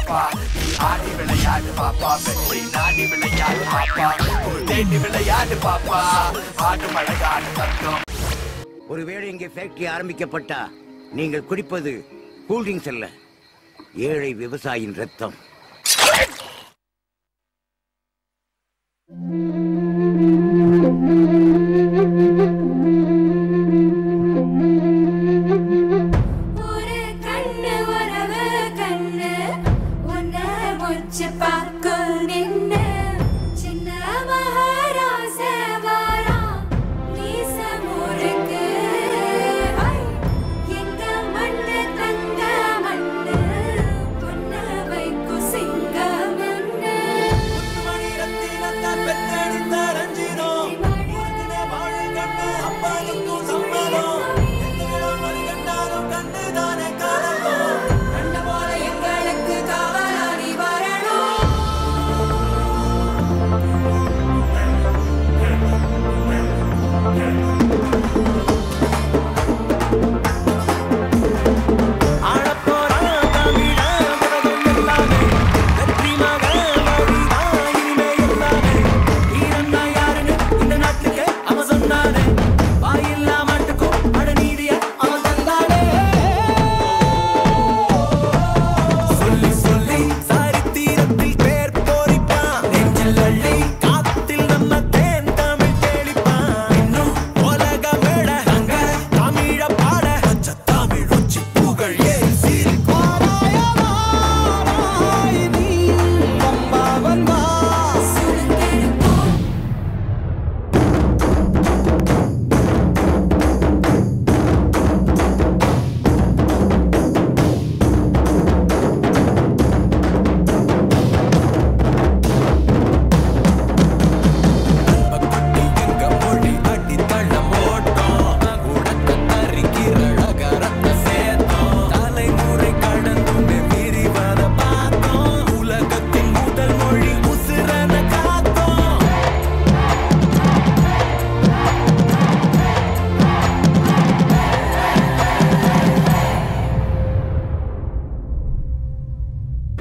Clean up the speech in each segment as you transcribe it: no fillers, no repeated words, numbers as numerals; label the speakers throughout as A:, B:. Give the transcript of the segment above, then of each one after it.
A: பாப்பா நீ ஆடி விளையாடு பாப்பா வெற்றி நாடி விளையாடு பாப்பா தேடி விளையாடு பாப்பா ஆடு மழையாடு தத்துவம்.
B: ஒருவேளை இங்கே ஃபேக்டரி ஆரம்பிக்கப்பட்டா நீங்கள் குடிப்பது கூல்ட்ரிங்க்ஸ் அல்ல, ஏழை விவசாயியின் ரத்தம்.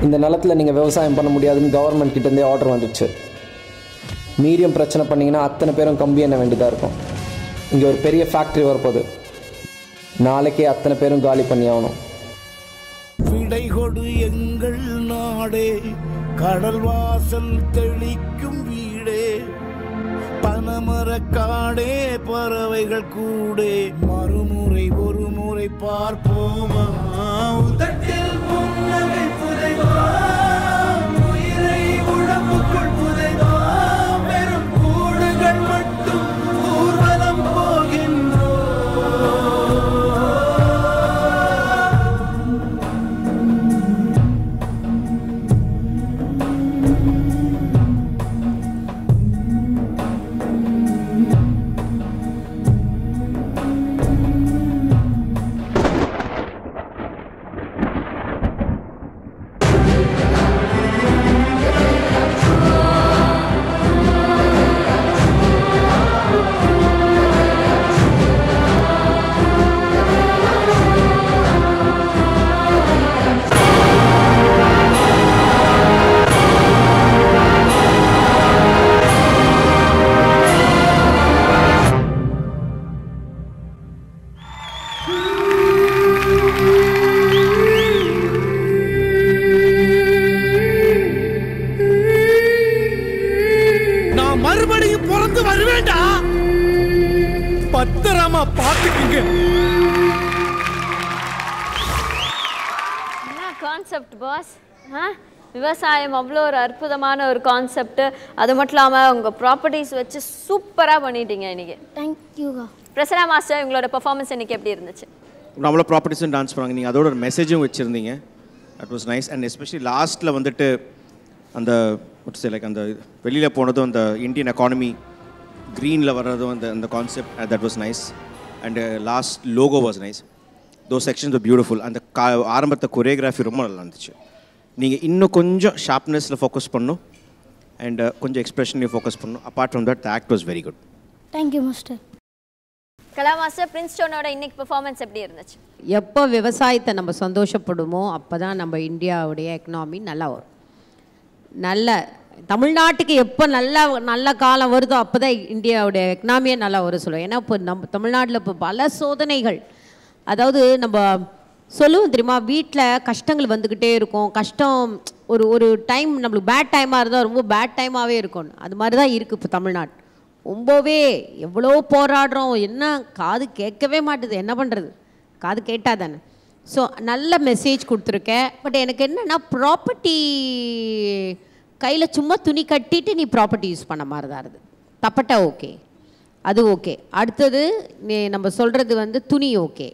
C: இந்த நிலத்தில் நீங்கள் விவசாயம் பண்ண முடியாதுன்னு கவர்மெண்ட் கிட்டேருந்தே ஆர்டர் வந்துடுச்சு. மீடியம் பிரச்சனை பண்ணிங்கன்னா அத்தனை பேரும் கம்பி எண்ண வேண்டியதாக இருக்கும். இங்கே ஒரு பெரிய ஃபேக்ட்ரி வரப்போகுது, நாளைக்கே அத்தனை பேரும் காலி பண்ணி ஆகணும்.
D: விடை கொடு எங்கள் நாடே, கடல் வாசல் தெளிக்கும் வீடே, பனமரக்காடே பறவைகள் கூடே, மறுமுறை ஒரு முறை பார்ப்போமா, உதட்டில் புன்னகை புதைவா, உயிரை உடம்புக்குள் புதைவா, வெறும் கூடுகள் மட்டும் ஊர்வலம் போகின்றோ. மறுபடியும் பிறந்து வருவேண்டா, பத்திரமா பாத்துக்குங்க.
E: என்ன கான்செப்ட் பாஸ்? விவசாயம் அவ்வளோ ஒரு அற்புதமான ஒரு கான்செப்ட். அது மட்டும் இல்லாமல் உங்கள் ப்ராப்பர்ட்டிஸ் வச்சு சூப்பராக பண்ணிட்டீங்க இன்னைக்கு.
F: தேங்க்யூக்கா.
E: பிரசன்னா மாஸ்டர், உங்களோட பெர்ஃபார்மன்ஸ் இன்னைக்கு எப்படி இருந்துச்சு?
G: நம்மள ப்ராப்பர்ட்டிஸும் டான்ஸ் பண்ணாங்க, நீங்கள் அதோட ஒரு மெசேஜும் வச்சுருந்தீங்க. That was nice. And especially லாஸ்ட்டில் வந்துட்டு அந்த லைக் அந்த வெளியில் போனதும் அந்த இந்தியன் எக்கானமி க்ரீனில் வர்றதும் அந்த concept, that was nice. And last logo was nice. Those sections are beautiful. அந்த ஆரம்பத்தை கொரியோகிராஃபி ரொம்ப நல்லா இருந்துச்சு. நீங்கள் இன்னும் கொஞ்சம் ஷார்ப்னஸில் ஃபோக்கஸ் பண்ணணும் அண்ட் கொஞ்சம் எக்ஸ்ப்ரெஷன்லேயும் ஃபோக்கஸ் பண்ணணும். Apart from that the act was very good.
F: Thank you master.
E: Kala master, பிரின்ஸ்டோனோட இன்னைக்கு பெர்ஃபார்மன்ஸ் எப்படி இருந்துச்சு?
F: எப்போ விவசாயத்தை நம்ம சந்தோஷப்படுமோ அப்போ தான் நம்ம இந்தியாவுடைய எக்கனாமி நல்லா வரும். நல்ல தமிழ்நாட்டுக்கு எப்போ நல்ல காலம் வருதோ அப்போ தான் இந்தியாவுடைய எக்கனாமியே நல்லா வரும் சொல்லுவோம். ஏன்னா இப்போ நம்ம தமிழ்நாட்டில் இப்போ பல சோதனைகள், அதாவது நம்ம சொல்லுவோம் தெரியுமா, வீட்டில் கஷ்டங்கள் வந்துக்கிட்டே இருக்கும். கஷ்டம் ஒரு டைம் நம்மளுக்கு பேட் டைமாக இருந்தால் ரொம்ப பேட் டைமாகவே இருக்கும். அது மாதிரி தான் இருக்குது இப்போ தமிழ்நாடு. ரொம்பவே எவ்வளோ போராடுறோம், என்ன காது கேட்கவே மாட்டுது, என்ன பண்ணுறது, காது கேட்டால் தானே. ஸோ நல்ல மெசேஜ் கொடுத்துருக்கேன். பட் எனக்கு என்னென்னா ப்ராப்பர்ட்டி கையில் சும்மா துணி கட்டிட்டு நீ ப்ராப்பர்ட்டி யூஸ் பண்ண மாதிரி தான் இருக்குது. தப்பட்டா ஓகே, அது ஓகே. அடுத்தது நம்ம சொல்கிறது துணி ஓகே,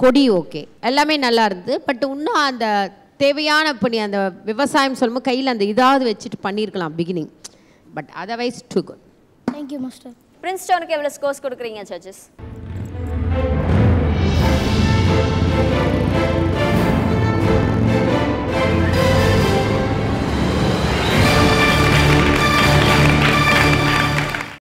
F: கொடி ஓகே, எல்லாமே நல்லா இருந்தது. பட் இன்னும் அந்த தேவையான இப்போ நீ அந்த விவசாயம் சொல்லும்போது கையில் அந்த இதாவது வச்சுட்டு பண்ணியிருக்கலாம் beginning. But otherwise too good.
H: Thank you master.
E: பிரின்ஸ்டோனுக்கு எவ்வளோ ஸ்கோர்ஸ் கொடுக்குறீங்க ஜட்ஜஸ்?